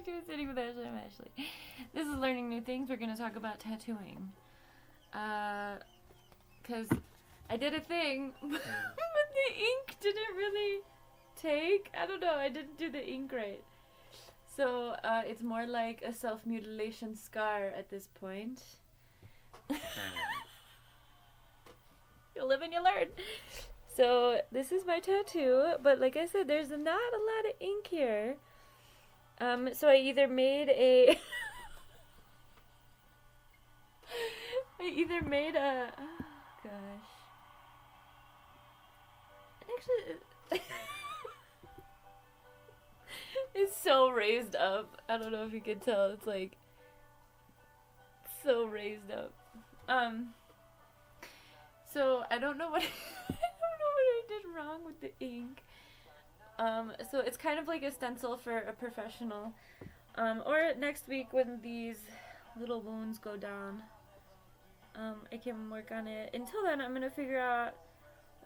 to Sitting with Ashley. I'm Ashley. This is Learning New Things. We're going to talk about tattooing. Because I did a thing, but the ink didn't really take. I don't know. I didn't do the ink right. So it's more like a self-mutilation scar at this point. You live and you learn. So this is my tattoo, but like I said, there's not a lot of ink here. So I either made a oh gosh. Actually it's so raised up. I don't know if you can tell. It's like so raised up. So I don't know what I did wrong with the ink. So it's kind of like a stencil for a professional. Or next week when these little wounds go down, I can work on it. Until then, I'm gonna figure out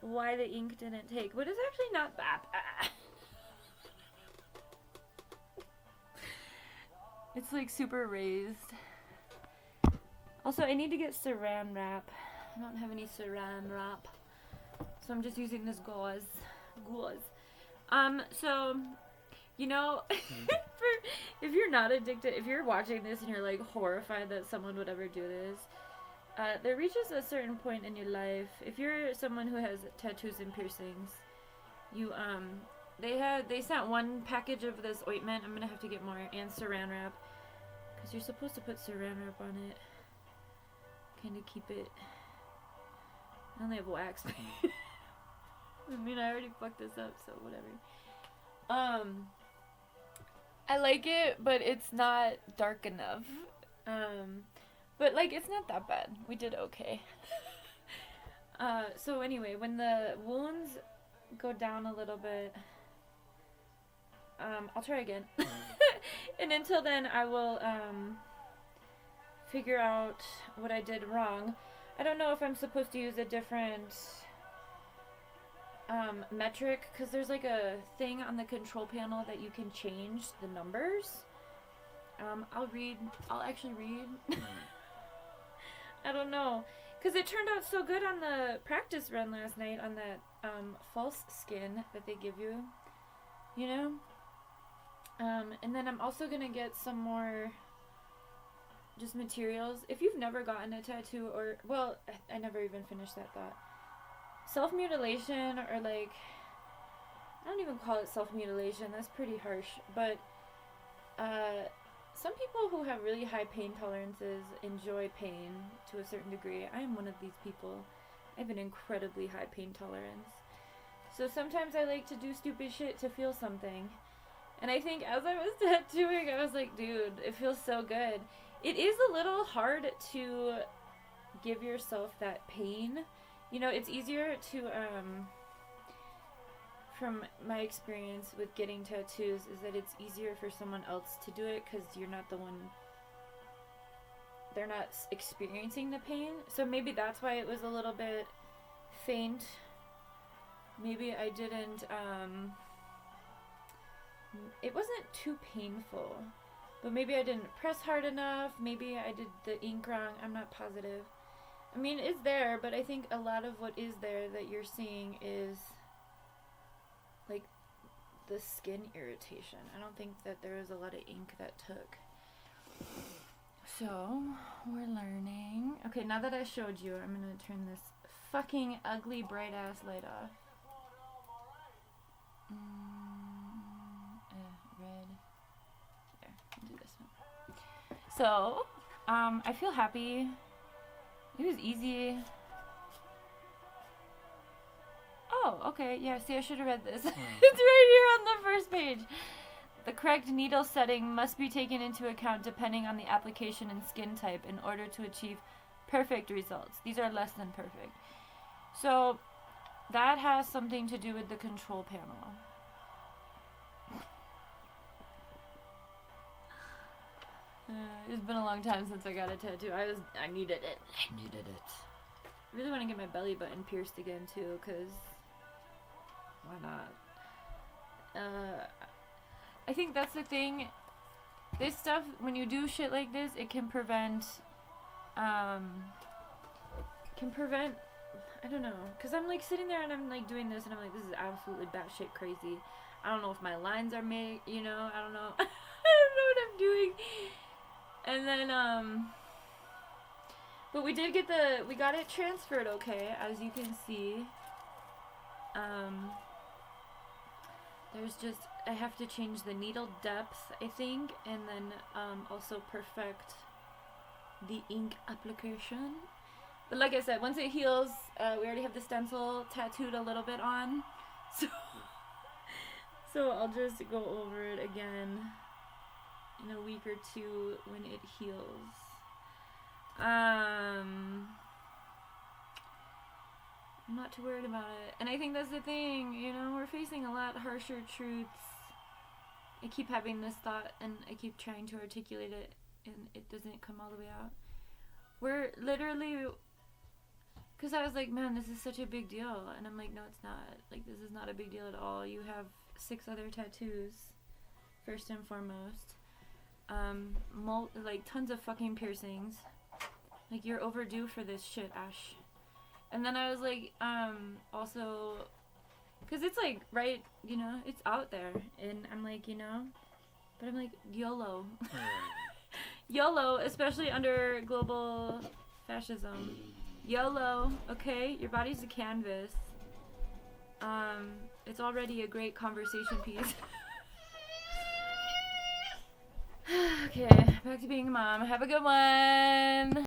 why the ink didn't take. But it's actually not that bad. It's like super raised. Also, I need to get saran wrap. I don't have any saran wrap, so I'm just using this gauze. So, you know, if you're not addicted, if you're watching this and you're like horrified that someone would ever do this, there reaches a certain point in your life. If you're someone who has tattoos and piercings, you they sent one package of this ointment. I'm gonna have to get more, and saran wrap, because you're supposed to put saran wrap on it, kind of keep it. I only have wax. I mean, I already fucked this up, so whatever. I like it, but it's not dark enough. But like, it's not that bad. We did okay. So anyway, when the wounds go down a little bit, I'll try again. And until then, I will figure out what I did wrong. I don't know if I'm supposed to use a different metric, because there's like a thing on the control panel that you can change the numbers. I'll actually read. I don't know, because it turned out so good on the practice run last night on that false skin that they give you, you know? And then I'm also gonna get some more just materials. If you've never gotten a tattoo, or, well, I never even finished that thought. Self-mutilation, or like, I don't even call it self-mutilation, that's pretty harsh, but some people who have really high pain tolerances enjoy pain to a certain degree. I am one of these people. I have an incredibly high pain tolerance. So sometimes I like to do stupid shit to feel something. And I think as I was tattooing, I was like, dude, it feels so good. It is a little hard to give yourself that pain. You know, it's easier to, from my experience with getting tattoos, is that it's easier for someone else to do it because you're not the one, they're not experiencing the pain. So maybe that's why it was a little bit faint. Maybe I didn't, it wasn't too painful, but maybe I didn't press hard enough. Maybe I did the ink wrong. I'm not positive. I mean, it's there, but I think a lot of what is there that you're seeing is like the skin irritation. I don't think that there was a lot of ink that took. So, we're learning. Okay, now that I showed you, I'm gonna turn this fucking ugly bright ass light off. Red. There, I'll do this one. So, I feel happy. It was easy. Oh, okay. Yeah, see, I should have read this. It's right here on the first page. The correct needle setting must be taken into account depending on the application and skin type in order to achieve perfect results. These are less than perfect. So, that has something to do with the control panel. It's been a long time since I got a tattoo. I needed it. I really want to get my belly button pierced again too, because why not? I think that's the thing. this stuff, when you do shit like this, it can prevent, I don't know, because I'm like sitting there and I'm like doing this and I'm like, this is absolutely batshit crazy. I don't know if my lines are made, you know, I don't know. I don't know what I'm doing. And then, but we got it transferred okay, as you can see. There's just, I have to change the needle depth, I think, and then, also perfect the ink application. But like I said, once it heals, we already have the stencil tattooed a little bit on, so I'll just go over it again in a week or two when it heals. I'm not too worried about it, and I think that's the thing, you know, we're facing a lot harsher truths. I keep having this thought, and I keep trying to articulate it, and it doesn't come all the way out. We're literally, because I was like, man, this is such a big deal. And I'm like, no, it's not. Like, this is not a big deal at all. You have 6 other tattoos, first and foremost. Like, tons of fucking piercings. Like, you're overdue for this shit, Ash. And then I was like, also, because it's like, right, you know, it's out there. And I'm like, you know, but I'm like, YOLO. YOLO, especially under global fascism. YOLO, okay? Your body's a canvas. It's already a great conversation piece. Okay, back to being a mom. Have a good one.